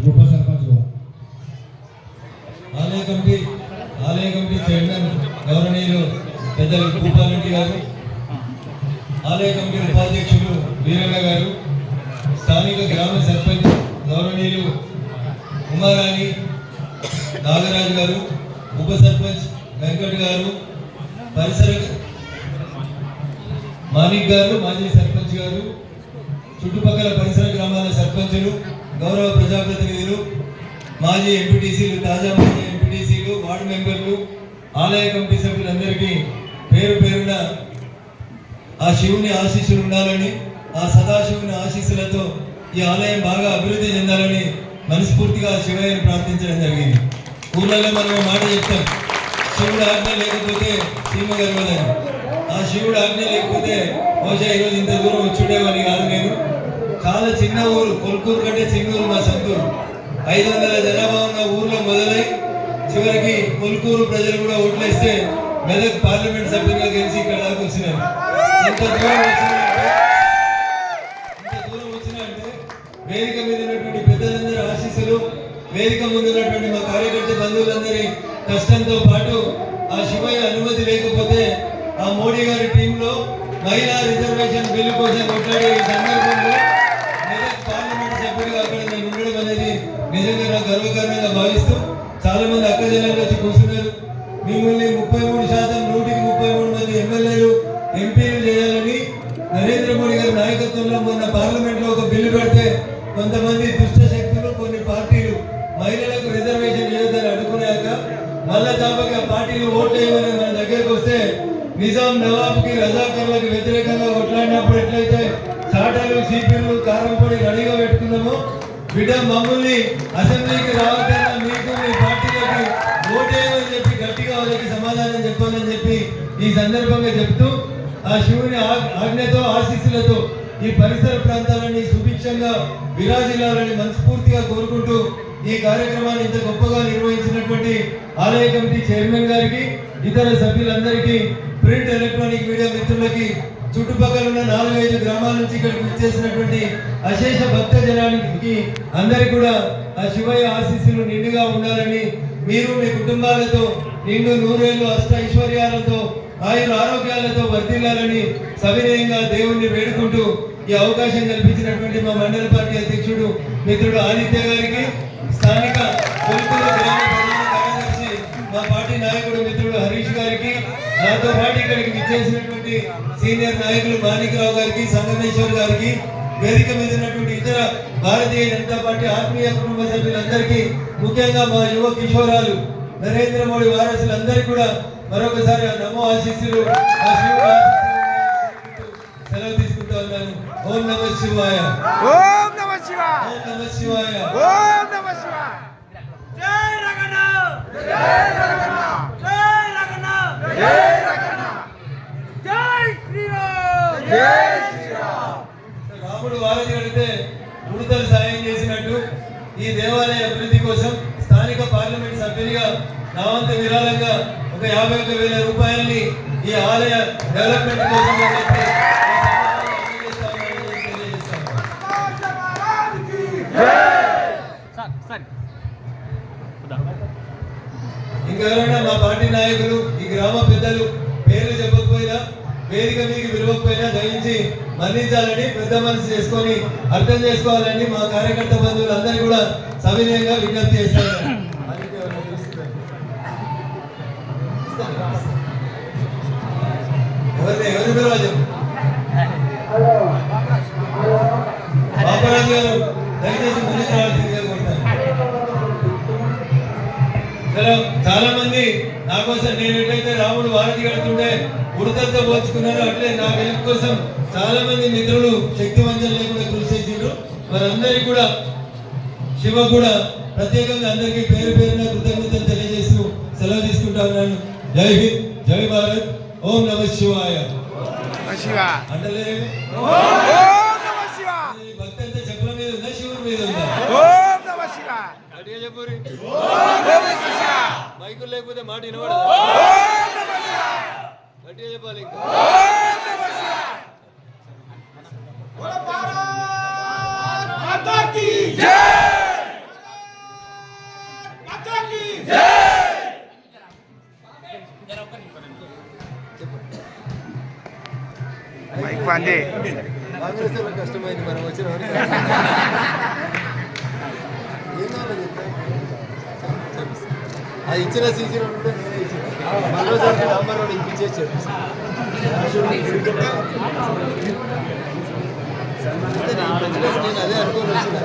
ఉప సర్పంచ్ ఆలయ committee chairman గౌరవనీయులు పెద్దలు భూపాలరెడ్డి గారు, ఆలయ కమిటీ ఉపాధ్యక్షులు వీరన్న గారు, స్థానిక గ్రామ సర్పంచ్ గౌరవనీయులు ఉమారాణి నాగరాజు గారు, ఉప సర్పంచ్ వెంకట్ గారు, పరిసర మాణిక్ గారు, మాజీ సర్పంచ్ గారు, చుట్టుపక్కల పరిసర గ్రామాల సర్పంచులు, గౌరవ ప్రజాప్రతినిధులు, మాజీ ఎంపీటీసీలు, తాజా మాజీ ఎంపీటీసీలు, వార్డు మెంబర్లు, ఆలయ కమిటీ సభ్యులందరికీ పేరు పేరున ఆ శివుని ఆశీస్సులు ఉండాలని, ఆ సదాశివుని ఆశీస్సులతో ఈ ఆలయం బాగా అభివృద్ధి చెందాలని మనస్ఫూర్తిగా శివయ్యని ప్రార్థించడం జరిగింది. ఊళ్ళలో మనం మాట చెప్తాం, శివుడు ఆజ్ఞ లేకపోతే సీమ గర్వదని. ఆ శివుడు ఆజ్ఞ లేకపోతే బహుశా ఈరోజు ఇంత దూరం వచ్చుండేవాడిని కాదు. నేను చాలా చిన్న ఊరు, కొల్కూరు కంటే చిన్న ఊరు మా సొంతూరు. 500 జనాభా ఉన్న ఊర్లో మొదలై చివరికి కొల్కూరు ప్రజలు కూడా ఓట్లేస్తే మెదక్ పార్లమెంట్ సభ్యులుగా గెలిచి ఇక్కడ దాకా వచ్చినారు. ఇంత దూరం వచ్చినంటే వేదిక మీద ఉన్నటువంటి పెద్దలందరి ఆశీస్సులు, వేదిక ముందు ఉన్నటువంటి మా కార్యకర్త బంధువులందరి కష్టంతో పాటు ఆ శివయ్య అనుమతి లేకపోతే ఆ మోడీ గారి టీంలో మహిళా రిజర్వేషన్ బిల్లు కోసం కొట్లాడే ఈ సందర్భంలో మెదక్ పార్లమెంట్ సభ్యుడిగా అక్కడ నేను ఉండడం అనేది నిజంగా నాకు గర్వకారణంగా భావిస్తూ చాలా మంది అక్క జనాలు వచ్చి కూర్చున్నారు. మిమ్మల్ని 33% 133 మంది ఎమ్మెల్యేలు ఎంపీలు చేయాలని నరేంద్ర మోడీ గారి నాయకత్వంలో మొన్న పార్లమెంట్ లో ఒక బిల్లు పెడితే కొంతమంది దుష్ట శక్తులు, కొన్ని పార్టీలు మహిళలకు రిజర్వేషన్ చేయొద్దని అడుగున్నాక మళ్ళా చాపగా పార్టీలు ఓట్లు వేయమని మన దగ్గరకు వస్తే నిజాం నవాబ్కి రజాకర్లకు వ్యతిరేకంగా కొట్లాడినప్పుడు ఎట్లయితే చాటలు, సీపీలు, కారం పొడి రెడీగా పెట్టుకున్నామో, బిడ్డ మమ్మల్ని అసెంబ్లీకి రావద్దని మీకు మీ పార్టీలకి ఓటేయమని చెప్పి గట్టిగా వాళ్ళకి సమాధానం చెప్పాలని చెప్పి ఈ సందర్భంగా చెప్తూ ఆ శివుని ఆజ్ఞతో ఆశీస్సులతో ఈ పరిసర ప్రాంతాలని సుభిక్షంగా విరాజిల్లాలని మనస్ఫూర్తిగా కోరుకుంటూ ఈ కార్యక్రమాన్ని ఇంత గొప్పగా నిర్వహించినటువంటి ఆలయ కమిటీ చైర్మన్ గారికి, ఇతర సభ్యులందరికీ, ప్రింట్ ఎలక్ట్రానిక్ మీడియా మిత్రులకి, చుట్టుపక్కల ఉన్న 4-5 గ్రామాల నుంచి ఇక్కడికి విచ్చేసినటువంటి అశేష భక్త జనానికి అందరికీ కూడా ఆ శివయ్య ఆశీస్సులు నిండుగా ఉండాలని, మీరు మీ కుటుంబాలతో నిండు నూరేళ్లు అష్ట ఐశ్వర్యాలతో ఆయుర ఆరోగ్యాలతో వర్ధిల్లాలని సవినయంగా దేవుణ్ణి వేడుకుంటూ ఈ అవకాశం కల్పించినటువంటి మా మండల పార్టీ అధ్యక్షుడు మిత్రుడు ఆదిత్య గారికి, స్థానిక కొల్కూరు గ్రామ ప్రధాన కార్యదర్శి మా పార్టీ నాయకుడు మిత్రుడు హరీష్ గారికి, నాతో పాటు ఇక్కడికి విచ్చేసినటువంటి సీనియర్ నాయకులు మాణిక్రావు గారికి, సంగమేశ్వర్ గారికి, వేదిక మీద ఉన్నటువంటి ఇతర భారతీయ జనతా పార్టీ ఆత్మీయ కుటుంబ సభ్యులందరికీ, ముఖ్యంగా మా యువ కిషోరాలు నరేంద్ర మోడీ వారసులందరికీ కూడా మరొకసారి ఆ నమో ఆశీస్సులు, ఆ శివుడు సెలవు తీసుకుంటూ ఉన్నాను. ఓం నమః శివాయ, ఓం నమః శివాయ, ఓం నమః శివాయ, ఓం నమః శివాయ. జై రగణ, జై రగణ, జై రగణ, జై రగణ, జై శ్రీరామ్, జై శ్రీరామ్. రాముడు వారధి కడితే ఉడతలు సాయం చేసినట్టు ఈ దేవాలయ అభివృద్ధి కోసం స్థానిక పార్లమెంట్ సభ్యునిగా నా వంతు విరాళంగా ఒక 51,000 రూపాయలని ఈ ఆలయ డెవలప్మెంట్ కోసం ఇంకెవరైనా మా పార్టీ నాయకులు, ఈ గ్రామ పెద్దలు పేర్లు చెప్పకపోయినా, వేదిక మీకు విలువకపోయినా దయించి మన్నించాలని, పెద్ద మనసు చేసుకొని అర్థం చేసుకోవాలని మా కార్యకర్త బంధువులందరూ కూడా సవినయంగా విజ్ఞప్తి చేస్తారు. ఎవరి విరాజం బాపరాజు గారు దయచేసి ముందుకు రావాల్సిందిగా కోరుతాను. చాలా మంది నా కోసం నేను ఎట్లయితే రాముడు వారధి కడుతుంటే ఉడతలతో పోల్చుకున్నారు, అట్లే నా గెలుపు కోసం చాలా మంది మిత్రులు శక్తి వంచన లేకుండా కృషి చేసిండ్రు. వారందరికీ కూడా శివ కూడా ప్రత్యేకంగా అందరికీ పేరు పేరున కృతజ్ఞతలు తెలియజేస్తూ సెలవు తీసుకుంటా ఉన్నాను. జై హింద్, జై భారత్, ఓం నమః శివాయ. అంటలేరు భక్తి అంతా చెప్పుల మీద ఉందా, శివుడి మీద ఉందా? గట్టిగా చెప్పురి. మైకులు లేకపోతే మాట వినబడదు, గట్టిగా చెప్పాలి. ఇంకా మాతాకి జై. మైక్ పండి కాంగ్రెస్ వాళ్ళకి కష్టమైంది మనం వచ్చిన వారికి. ఏం కావాలి చెప్పు? అది ఇచ్చిన సీసీ రోడ్ ఉంటే నేనే ఇచ్చిన మరోసారి నంబర్ రోడ్ ఇప్పించేసాడు. నేను అదే అనుకోని వచ్చిన